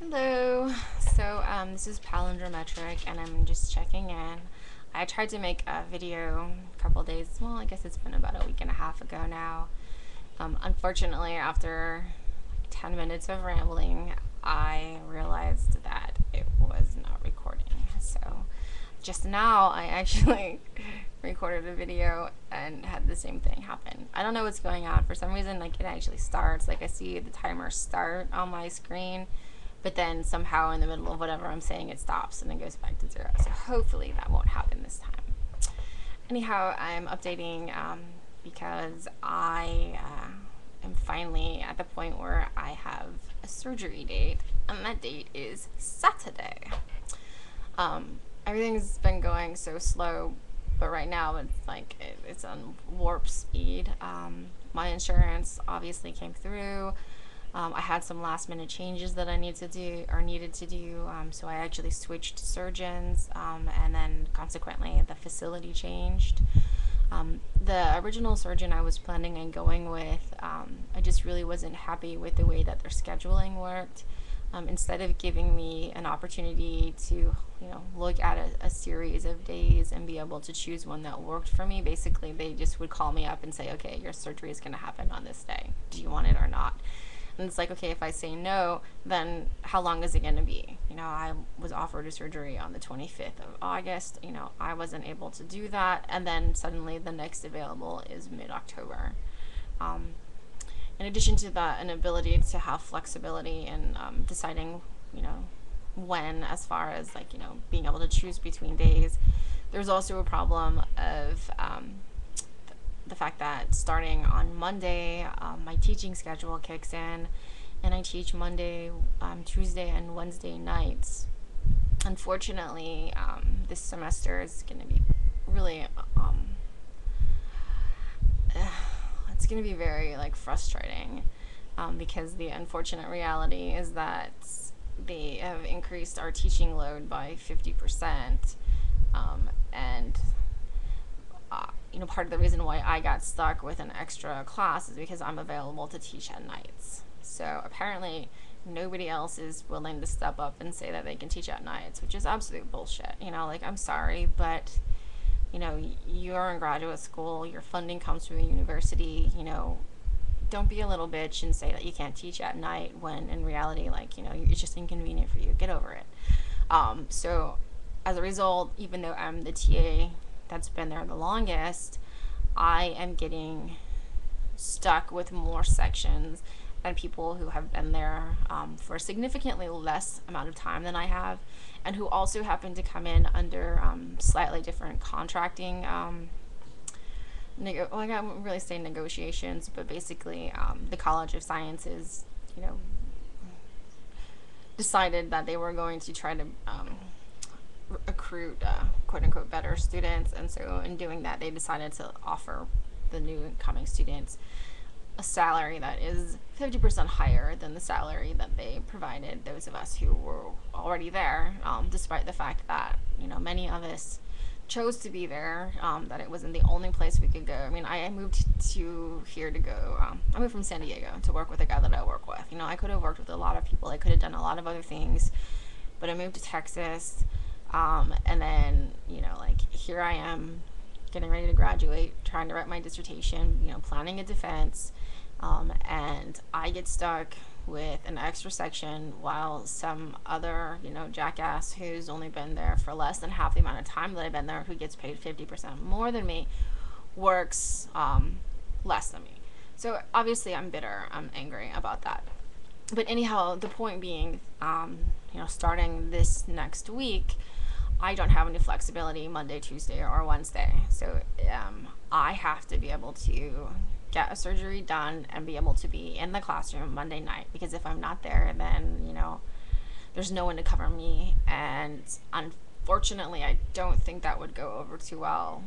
Hello. This is palindrometric, and I'm just checking in. I tried to make a video a couple days. Well, I guess it's been about a week and a half ago now. Unfortunately, after 10 minutes of rambling, I realized that it was not recording. So just now, I actually recorded a video and had the same thing happen. I don't know what's going on. For some reason, like, it actually starts. Like, I see the timer start on my screen, but then somehow in the middle of whatever I'm saying, it stops and then goes back to 0. So hopefully that won't happen this time. Anyhow, I'm updating because I am finally at the point where I have a surgery date, and that date is Saturday. Everything's been going so slow, but right now it's on warp speed. My insurance obviously came through. I had some last minute changes that I needed to do. So I actually switched surgeons, and then consequently the facility changed. The original surgeon I was planning on going with, I just really wasn't happy with the way that their scheduling worked. Instead of giving me an opportunity to, look at a series of days and be able to choose one that worked for me, basically they just would call me up and say, okay, your surgery is going to happen on this day. Do you want it or not? And it's like, okay, if I say no, then how long is it going to be? I was offered a surgery on the 25th of August. I wasn't able to do that. And then suddenly the next available is mid-October. In addition to that, an ability to have flexibility in deciding, when, as far as being able to choose between days. There's also a problem of the fact that starting on Monday, my teaching schedule kicks in, and I teach Monday, Tuesday, and Wednesday nights. Unfortunately, this semester is going to be really, it's going to be very frustrating, because the unfortunate reality is that they have increased our teaching load by 50%, and part of the reason why I got stuck with an extra class is because I'm available to teach at nights. So apparently nobody else is willing to step up and say that they can teach at nights, which is absolute bullshit. I'm sorry, but you're in graduate school, your funding comes from a university. Don't be a little bitch and say that you can't teach at night when in reality, it's just inconvenient for you. Get over it. So as a result, even though I'm the TA that's been there the longest, I am getting stuck with more sections than people who have been there for a significantly less amount of time than I have, and who also happen to come in under slightly different contracting. I can't really say negotiations, but basically the College of Sciences, decided that they were going to try to recruit quote unquote better students, and so in doing that they decided to offer the new incoming students a salary that is 50% higher than the salary that they provided those of us who were already there, despite the fact that many of us chose to be there, that it wasn't the only place we could go. I moved to here to go, I moved from San Diego to work with a guy that I work with. I could have worked with a lot of people, I could have done a lot of other things, but I moved to Texas. And then, here I am getting ready to graduate, trying to write my dissertation, planning a defense, and I get stuck with an extra section while some other, jackass who's only been there for less than half the amount of time that I've been there, who gets paid 50% more than me, works less than me. So obviously I'm bitter, I'm angry about that. But anyhow, the point being, starting this next week, I don't have any flexibility Monday, Tuesday, or Wednesday. So I have to be able to get a surgery done and be able to be in the classroom Monday night, because if I'm not there, then, there's no one to cover me. And unfortunately, I don't think that would go over too well,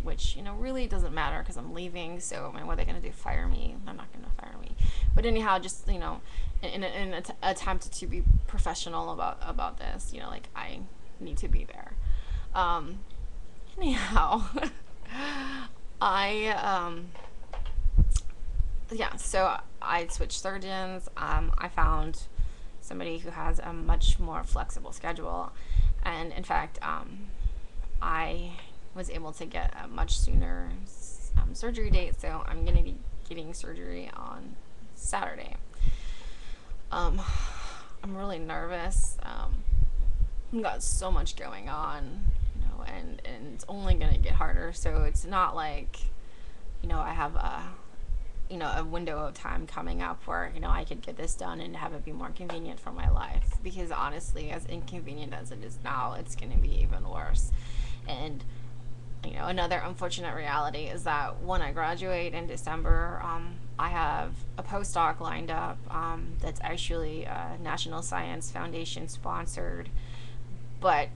which, really doesn't matter because I'm leaving. So, what are they going to do? Fire me? They're not going to fire me. But anyhow, just, in an attempt to be professional about this, I need to be there. Anyhow, so I switched surgeons. I found somebody who has a much more flexible schedule. And in fact, I was able to get a much sooner surgery date, so I'm going to be getting surgery on Saturday. I'm really nervous. I've got so much going on, and it's only going to get harder. So it's not like, I have a window of time coming up where, I could get this done and have it be more convenient for my life. Because honestly, as inconvenient as it is now, it's going to be even worse. And, another unfortunate reality is that when I graduate in December, I have a postdoc lined up that's actually National Science Foundation sponsored, but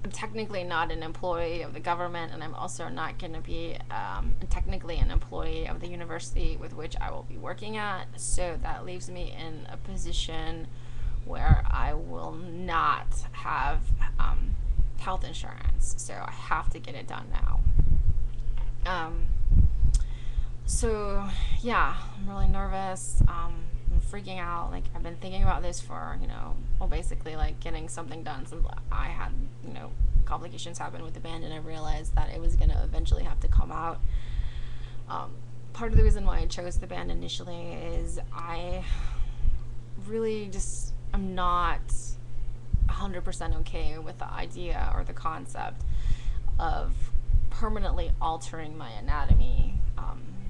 I'm technically not an employee of the government, and I'm also not going to be technically an employee of the university with which I will be working at. So that leaves me in a position where I will not have health insurance. So I have to get it done now. So yeah, I'm really nervous. I'm freaking out. Like, I've been thinking about this for, basically like getting something done since I had, complications happen with the band, and I realized that it was going to eventually have to come out. Part of the reason why I chose the band initially is I really just am not 100% okay with the idea or the concept of permanently altering my anatomy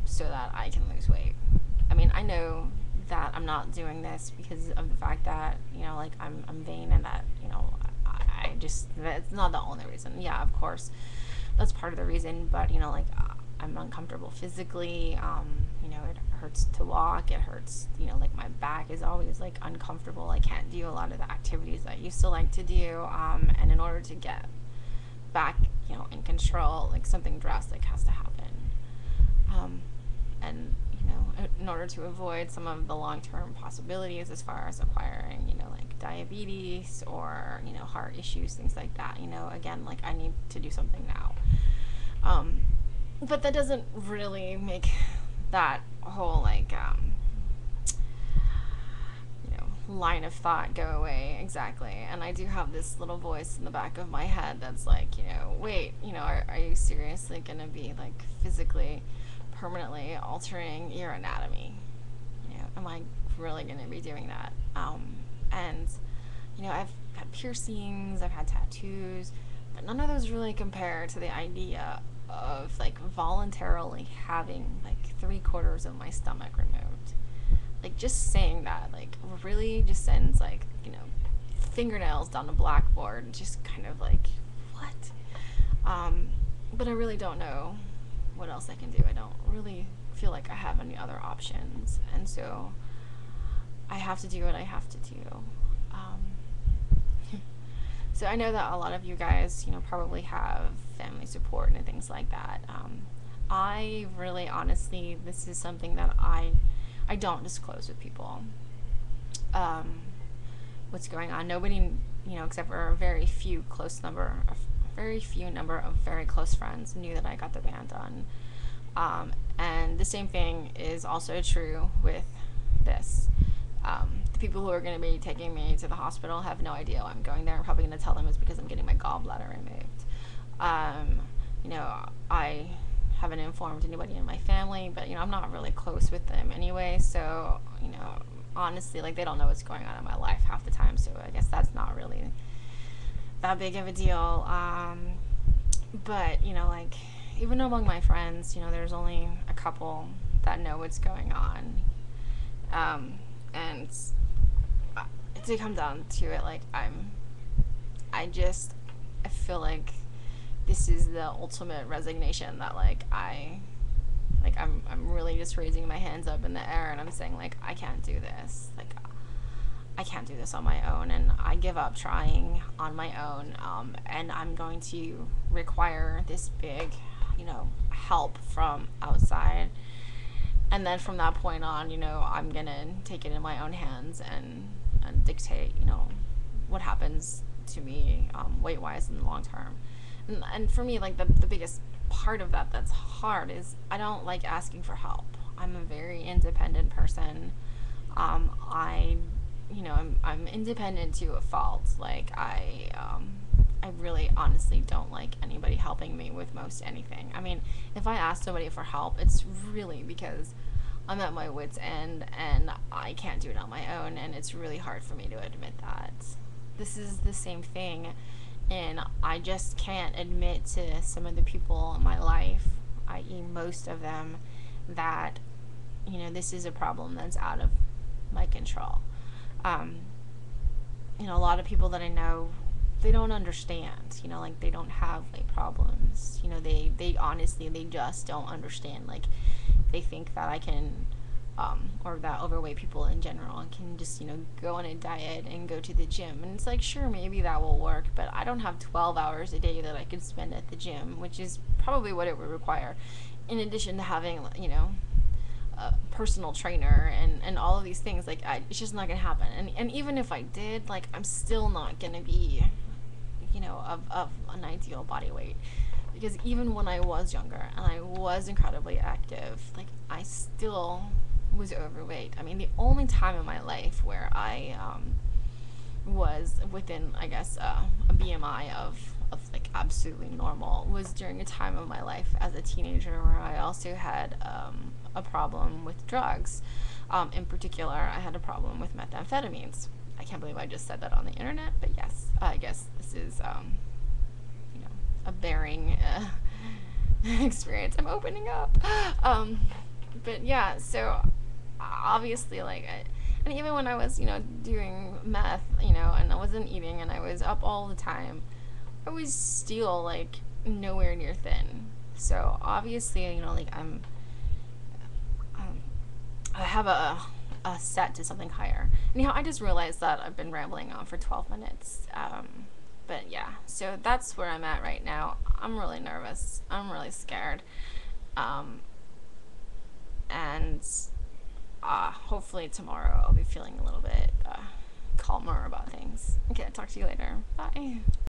so that I can lose weight. I mean, I know that I'm not doing this because of the fact that, I'm vain, and that, I just, that's not the only reason. Yeah, of course, that's part of the reason, but, I'm uncomfortable physically. It hurts to walk. It hurts, my back is always, uncomfortable. I can't do a lot of the activities I used to like to do, and in order to get back, in control, something drastic has to happen. And, in order to avoid some of the long-term possibilities as far as acquiring, diabetes or, heart issues, things like that, again, I need to do something now. But that doesn't really make that whole, line of thought go away exactly. And I do have this little voice in the back of my head that's wait, are you seriously going to be, physically permanently altering your anatomy? Am I really going to be doing that? And I've had piercings, I've had tattoos, but none of those really compare to the idea of voluntarily having 3/4 of my stomach removed. Just saying that really just sends fingernails down the blackboard, just kind of what? But I really don't know what else I can do. I don't really feel like I have any other options, and so I have to do what I have to do. So I know that a lot of you guys, probably have family support and things like that. I really, honestly, this is something that I don't disclose with people. What's going on? Nobody, except for a very few number of very close friends knew that I got the band done. And the same thing is also true with this. The people who are going to be taking me to the hospital have no idea why I'm going there. I'm probably going to tell them it's because I'm getting my gallbladder removed. I haven't informed anybody in my family, but, I'm not really close with them anyway, so, honestly, they don't know what's going on in my life half the time, so I guess that's not really that big of a deal. But, even among my friends, there's only a couple that know what's going on. And to come down to it, I feel like this is the ultimate resignation that, I'm really just raising my hands up in the air, and I'm saying, I can't do this. I can't do this on my own, and I give up trying on my own, and I'm going to require this big, help from outside. And then from that point on, I'm going to take it in my own hands and dictate, what happens to me weight-wise in the long term. And for me, the biggest part of that that's hard is I don't like asking for help. I'm a very independent person. I I'm independent to a fault. Like I really honestly don't like anybody helping me with most anything. I mean, if I ask somebody for help, it's really because I'm at my wit's end and I can't do it on my own, and it's really hard for me to admit that. This is the same thing, and I just can't admit to some of the people in my life, i.e., most of them, that this is a problem that's out of my control. Um, a lot of people that I know, they don't understand. Like they don't have like problems. They honestly they just don't understand. Like they think that I can, or that overweight people in general can just go on a diet and go to the gym, and it's like, sure, maybe that will work, but I don't have 12 hours a day that I could spend at the gym, which is probably what it would require, in addition to having a personal trainer and all of these things. Like it's just not gonna happen, and even if I did, like I'm still not gonna be of an ideal body weight, because even when I was younger and I was incredibly active, like I still was overweight. I mean, the only time in my life where I was within, I guess, a BMI of like absolutely normal was during a time of my life as a teenager where I also had a problem with drugs. In particular, I had a problem with methamphetamines. I can't believe I just said that on the internet, but yes, I guess this is a bearing experience. I'm opening up. But yeah, so obviously, like, and even when I was, doing meth, and I wasn't eating and I was up all the time, I was still, like, nowhere near thin. So obviously, like, I have a set to something higher. Anyhow, I just realized that I've been rambling on for 12 minutes. But yeah, so that's where I'm at right now. I'm really nervous. I'm really scared. And hopefully tomorrow I'll be feeling a little bit calmer about things. Okay, talk to you later. Bye.